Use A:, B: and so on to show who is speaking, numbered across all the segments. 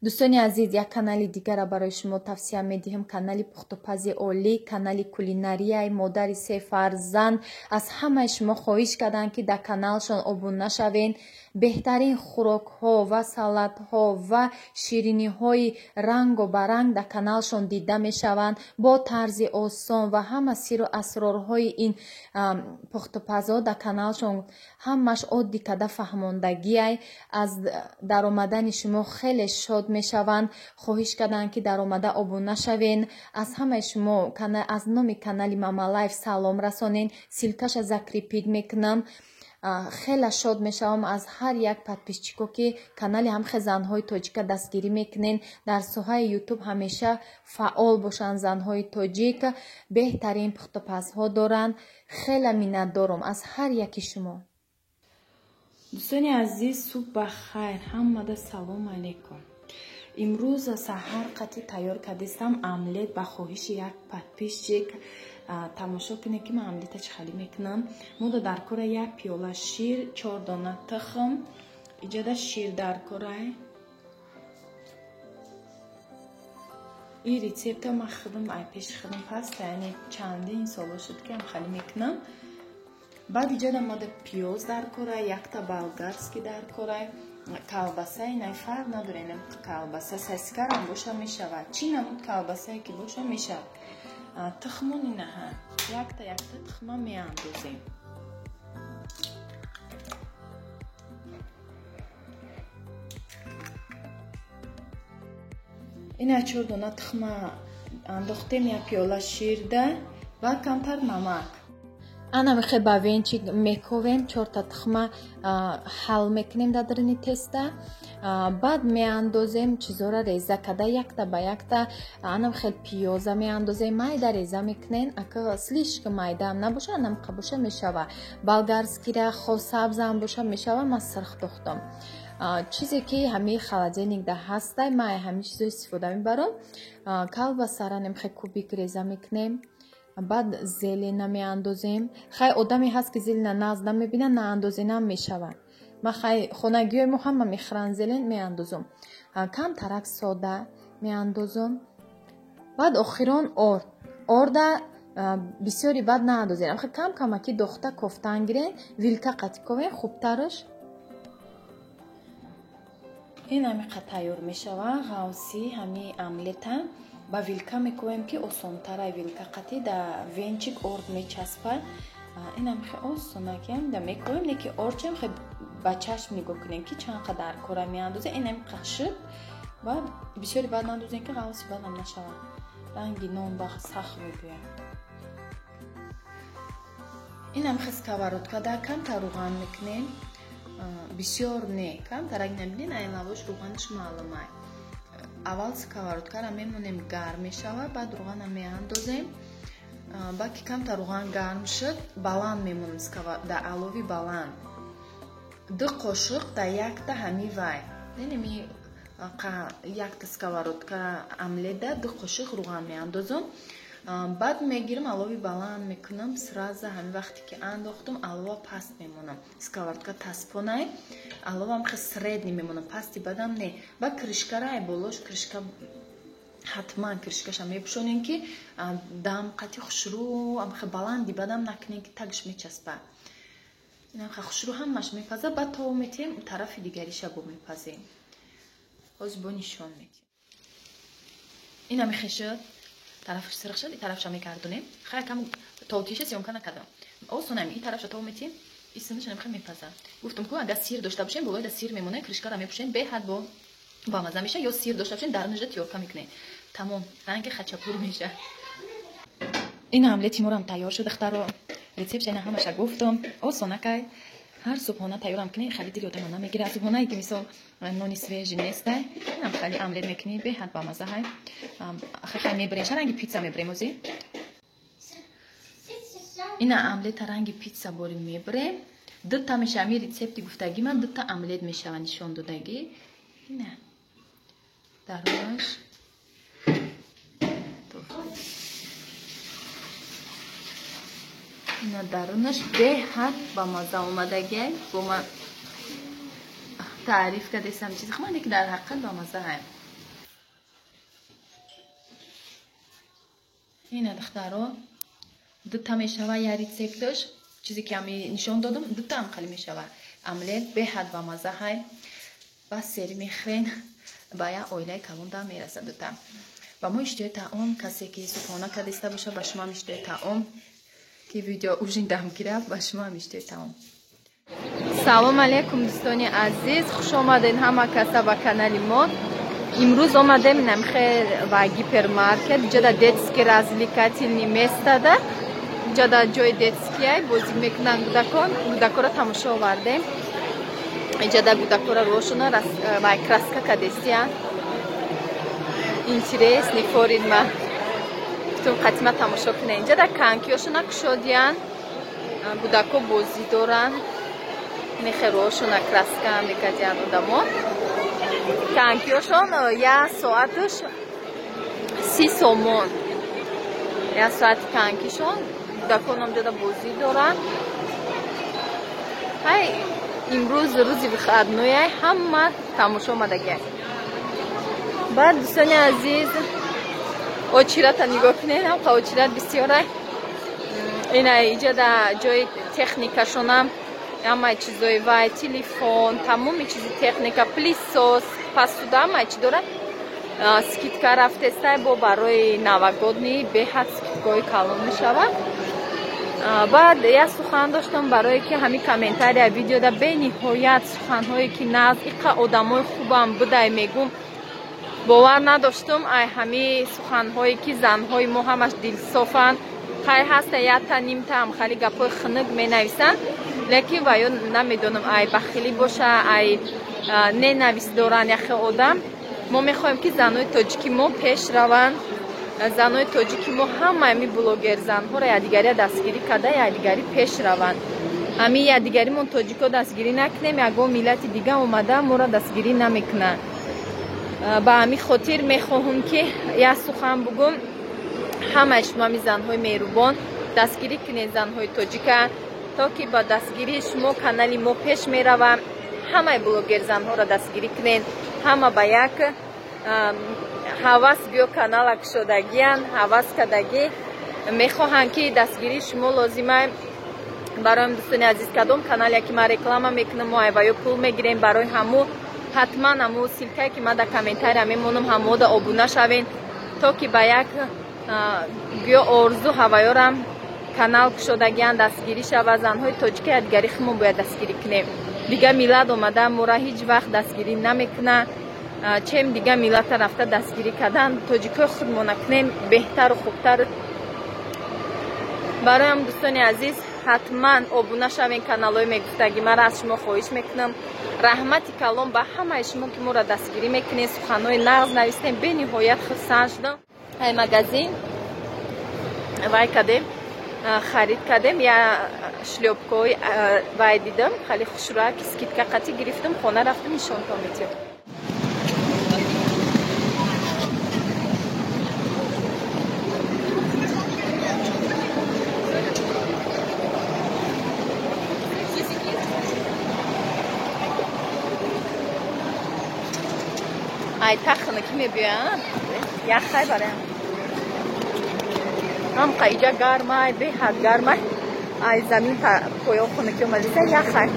A: дӯстони азиз, як канали дигарро барои шумо тавсия медиҳем. Канали пухтупази олӣ, канали кулинарияи модари се фарзанд. Аз ҳамаи шумо хоҳиш карданд ки дар каналшон обуна шавен. беҳтарин хӯрокҳо ва салатҳо ва шириниҳои рангу баранг дар каналшон дида мешаванд бо тарзи осон ва ҳама сиру асрорҳои ин пухтупазҳо дар каналшон ҳамаш одди када фаҳмондагиай. аз даромадани шумо хеле шод мешаванд. хоҳиш карданд ки даромада обуна шавен. аз ҳамаи шумо аз номи канали Мамалайф салом расонен. силкаша закрепид мекунам. хеле шод мешавам аз ҳар як подписчико ки канали ҳамхе занҳои тоҷика дастгирӣ мекунен. дар соҳаи ютуб ҳамеша фаъол бошанд. занҳои тоҷик беҳтарин пухтупазҳо доранд. хеле миннатдорам аз ҳар яки шумо. дӯстони азиз, субҳ бахайр. ҳаммада салом алейкум. имрӯз саҳар қати тайёр кардистам омлет ба хоҳиши як подписчик. тамошо кунед ки ман омлета чӣ халӣ мекунам. мода дар кора як пиёла шир, 4 дона тухм, иҷода шир дар корай. ин рецепта ман худам пеши худам паст, яъне чандин сола шуд ки ам халӣ мекунам. баъд иҷода мода пиёз дар корай, якта болгарский дар корай, колбаса. инай фарқ надорад, колбаса сосискарам боша мешавад, чӣ намуд колбасае ки боша мешавад. тухмон инаҳа якта тухма меандозем. ина 4 дона тухма андохтем, як пиёла ширда ва камтар намак. ана мехе ба венчик мековем, 4 тухма ҳал мекунем дар даруни теста. баъд меандозем чизора реза када, якта ба якта. анам хел пиёза меандозем, майда реза мекунен. ака слишком майдаам набоша, анам қабоша мешава. болгарскира хосабзам боша мешава. ман сирх дохтам. чизе ки ҳамаи холодильникда ҳастай, ман ҳамин чизо истифода мебарам. колбасара немхе кубик реза мекунем. баъд зелена меандозем. хай одаме ҳаст ки зелена нағз намебина, наандозенам мешавад. ма хай хонагиёи мо ҳама мехӯранд зелен, меандозам. камтарак сода меандозам. баъд охирон орда бисёри баъд наандозем. хай кам камаки дохта кофтан гирен, вилка қатиковен хубтараш. ин ҳамиқа тайёр мешава. ғавси ҳами омлета ба вилка мекувем ки осонтара. вилка қати да венчик орд мечаспад. ин ҳамихе осонакем да мекувем, леки орчем хе ба чашм нигоҳ кунем ки чанд қадар кора меандозе. ин ҳамиқа шуд ва бисёри баъд наандозем ки ғавси баъдам нашавад. ранги нон ба сахт мегӯям. ин ҳамихе сковородка да камтар руған мекунем. бисёр не камтарак набинен, ай лавош руғанаш маълумай. аввал сковородкара мемонем гарм мешава, баъд руғана меандозем. баъд ки камтар руған гарм шуд, баланд мемонем да алови баланд. 2 қошуқ да якта ҳами вай. ненеми якта сковородка омлет да 2 қошуқ руған меандозам. баъд мегирам алови баланд мекунам. сразу ҳами вақте ки андохтам алова паст мемонам. сковородка таспонай, аловам хе средни мемонам, пасти бадам не. ба кришкара ай болош кришка ҳатман кришкаша мепӯшонем ки дам қати хушрӯ амхе баланди бадам накунем ки тагш мечаспад. ин амхе хушрӯ ҳамаш мепаза. баъд то метем тарафи дигариша бо мепазем. ҳозир бо нишон метем. ин амхе шуд. тарафш сирх шуд, тарафша мекардонем. хай кам товтиша сёмка накардам. осонам. ин тарафша то метем. исмаш намхе мепаза. гуфтам ки агар сир дошта бошем, болоида сир мемоне, кришкара мепӯшем, беҳад ба маза меша. ё сир дошта бошем, дар нижа тиёрка мекунем. тамом, ранги хачапур меша. ин омлети морам тайёр шуд. духтаро рецептшана ҳамаша гуфтам. осонакай. ҳар субҳона тайёрам кунӣ, хали дил одама намегира. субҳонае ки мисол нони свежи нестай, инам хали омлет мекунӣ, беҳад ба маза ҳай. хай мебарем, ша ранги питса мебарем ози. ина омлета ранги питса бори мебарем. дута меша, ами рецепти гуфтаги ман дута омлет мешава нишон додагӣ. ина дарунаш ина дарунаш беҳад ба маза омадагӣ. бо ман таъриф кардесам чизи хмане ки дар ҳақиқат ба маза ҳай. ина духтаро дута мешава я рецепташ чизе ки ами нишон додам дута ам хали мешава омлет беҳад ба маза ҳай ба сери мехрен ба я оилаи калонда мераса дута ба мо иштои таом касе ки субҳона кадиста боша ба шумо ам иштои таом ки видео ужин дам гирав ба шумо ам иштои таом.
B: Салом алейкум дӯстони азиз, хуш омадед ҳама каса ба канали мо. Имрӯз омадем намхе ва гипермаркет ҷада детски развлекательни местада ҷада ҷои детскияй бозӣ мекунанд гудакора тамошо овардем ҷада гудакора рошуна ва краска кадестия интересни форидма тун қатима тамошо кунем ҷада канкиёшуна кушодиян гудако бозӣ доранд мехерошуна краска мекадиян одамо канкиёшон я соаташ 30 сомон я соати канкишон гудаконам ҷада бозӣ доранд ҳай имрӯз рӯзи выходное ҳама тамошо омадагия баъд дӯстони азиз очирата нигоҳ кунед ҳам очират бисёрай ина иҷада ҷои техникашонам ҳамаи чизои вай телефон тамоми чизи техника плисос посуда ҳамаи чи дорад скидка рафтестай бо барои новогодни беҳад скидкаҳои калон мешавад баъд я сухан доштам барое ки ҳамин комментария видеода бениҳоят суханҳое ки наз иқа одамои хубам бидай мегум бовар надоштум ай ҳами суханҳое ки занҳои мо ҳамаш дилсофанд хай ҳаста ята нимта ам хали гапҳои хунук менависанд лекин ва ё намедонам ай бахилӣ боша ай ненавис доранд яхе одам мо мехоҳем ки занҳои тоҷики мо пеш раванд занҳои тоҷики мо ҳама ами блогер занҳоро якдигария дастгирӣ карда якдигарӣ пеш раванд ами якдигаримон тоҷико дастгирӣ накунем ягон миллати дига омада моро дастгирӣ намекунад ба ҳамин хотир мехоҳам ки як сухан бугум ҳамаи шумо ами занҳои меҳрубон дастгирӣ кунед занҳои тоҷика то ки ба дастгирии шумо канали мо пеш мерава ҳамаи блогер занҳоро дастгирӣ кунед ҳама ба як ҳавас биё канала кушодагиян ҳавас кардагӣ мехоҳанд ки дастгирии шумо лозимай бароим дӯстони азиз кадом канале ки ман реклама мекунам мо айваё пул мегирем барои ҳаму ҳатман ҳаму силкае ки ман дар комментария мемонам ҳамода обуна шавен то ки ба як биё орзу ҳаваёрам канал кушодагиян дастгирӣ шава занҳои тоҷика якдигари худмон бояд дастгирӣ кунем дига миллат омада мора ҳеҷ вақт дастгирӣ намекуна чем дига миллата рафта дастгирӣ кардан тоҷикои худмона кунем беҳтару хубтар бароям дӯстони азиз ҳатман обуна шавен каналҳои мегуфтагӣ мара аз шумо хоҳиш мекунам раҳмати калон ба ҳамаи шумо ки моро дастгирӣ мекунед суханҳои нағз навистем бениҳоят хурсанд шудам ҳай магазин вай кардем харид кардем я шлёпкаҳои вай дидам хеле хушрӯяк скидка қатӣ гирифтам хона рафтам нишонтон метиём ай тахна ки мебиёям яхай барем ҳамқа иҷа гармай беҳад гармай ай замин поён хунуки омадиса яхай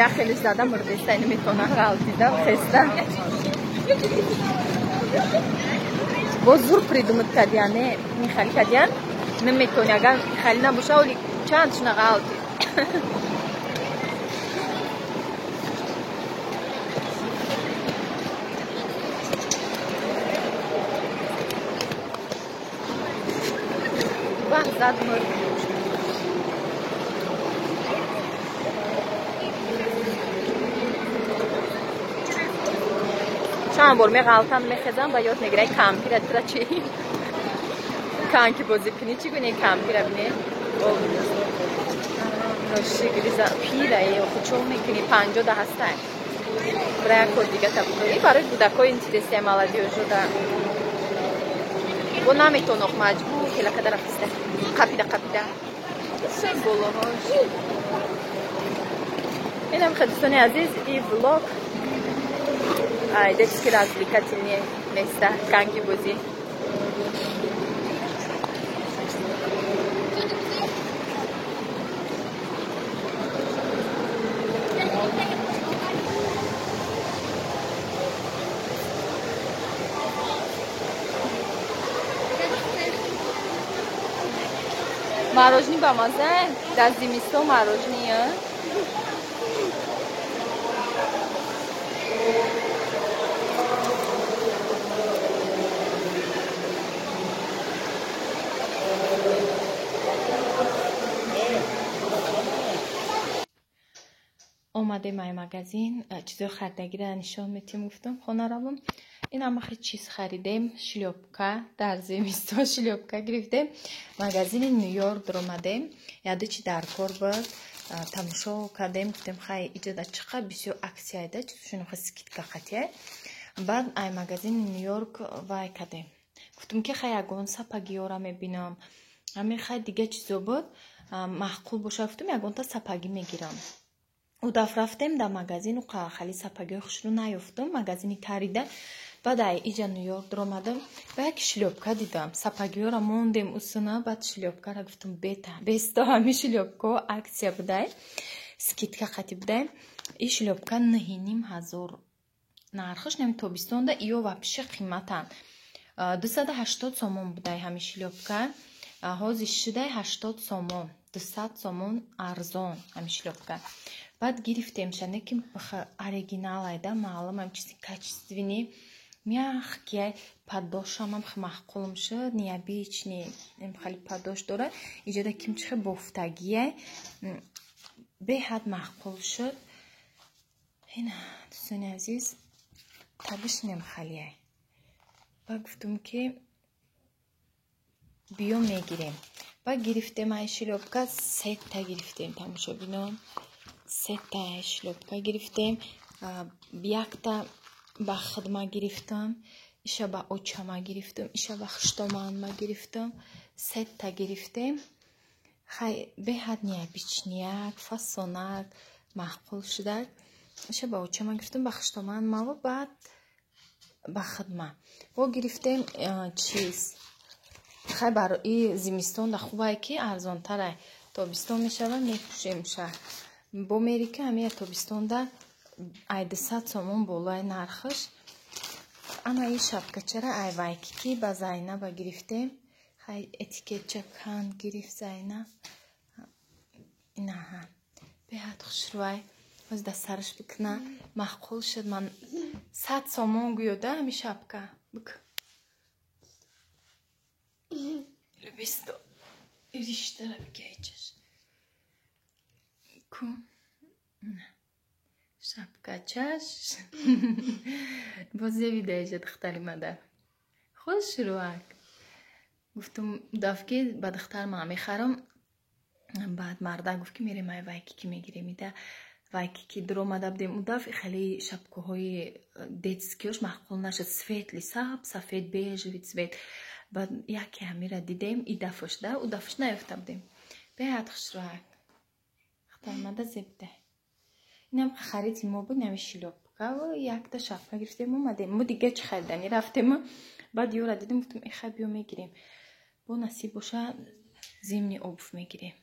B: яхелиш зада мурдеста наметона ғалтида хеста бо зур придумат кардиян не михали кардиян наметони агар михали набоша оли чандшуна ғалти зад мурд чанд бор меғалтанд мехезам ба ёд мегирай кампира тра чи канки бозӣ кунӣ чӣ гуни кампира бине ношигриза пира хучол мекунӣ 50 да ҳастай бара як кор дига табуи барои кӯдакҳои интересия молодежуда бо наметонох маҷбур келакада рафиста қапида голоҳош инам хадистони азиз и влог детски развлекательные места канги бозӣ Мороженое бамаза, до зимистон мороженое. اومدیم ای مگزین چیزای خریدگی را نشان میتیم گفتم خونه روم این هم خیلی چیز خریدیم شلیوپکا در زمستون شلیوپکا گرفتیم مگزین نیویورک در اومدیم یاده چی در کار بود تماشا کردیم گفتیم خیلی ایجاد چقدر بسیار اکسیای ده چیزشون خیلی سکیتکا قطعه بعد ای مگزین نیویورک وای کردیم گفتم که خیلی اگون سپاگی ها را میبینم همین خیلی دیگه چیزا بود محقول باشه گفتم اگون تا سپاگی میگیرم و رفتیم در مغازین و خیلی سپاگی خوش رو نیافتم مغازینی تریده بعد اینجا نیویورک در اومدم و یک شلیوپکا دیدم سپاگی را موندیم اصلا بعد شلیوپکا را گفتم بیستا همین شلیوپکا اکسیا بوده سکیتکا خطی بوده این شلیوپکا نهینیم هزار نرخش نمی توبیستون ده ایو و پیش قیمتن 280 سومون بوده همین شلیوپکا حوزی شده 80 سومون 200 سومون ارزون همین شلیوپکا بعد гирифтем шанеким оригинал айда маълум ам чизи качественный мягкий подошвам ам махқулм шуд необычный им хали подош дора иҷода кимчи бофтагие беҳад махқул шуд ина дӯстони азиз табишнем халие ва гуфтум ки биё мегирем ва гирифтем ай шилёпка сетта гирифтем тамошобинон ستا شلیوپکا گرفتیم بیاکتا با خدمه گرفتم ایشا با اوچما گرفتم ایشا با خشتمان ما گرفتم ستا گرفتیم خیلی بهاد نیابیچنیاک فاسوناک معقول شده ایشا با اوچما گرفتم با خشتمان ما و بعد با خدمه و گرفتیم چیز خیلی برای زمستون خوبه که ارزان تره تابستون میشه و میپوشیم شه با امریکا همه تابستون ده 200 سومون بالای نرخش اما این شبکه چرا ای وایکی با زینب گرفتیم خیلی اتیکت چکان گرفت زینب اینا هم بهاد خوش روی باز دست سرش بکنه معقول شد من 100 سومون گویده همین شبکه بک لبستو رشته را بگیچش شبکه چش باز یه ویدیو دختری مده خوش روک گفتم دافکی با دختر ما میخرم بعد مرده گفت که میریم ای وایکی که میگیره میده وایکی که در اومده بودیم اون دفعه خیلی شبکه های دیتسکیوش محقول نشد سفید لیساب سفید بیج وید سفید بعد یکی همی را دیدیم ای دفعش ده او دفعش نیفته بودیم بهاد خوش روک داماده زبده اینم خریدیم ما بود نمی شلیوپکا و یک تا شبکه گرفتیم اومدیم ما دیگه چه خریدنی رفتیم بعد یورا دیدیم گفتم ای خیلی بیو میگیریم با نصیب باشه زمینی اوبف میگیریم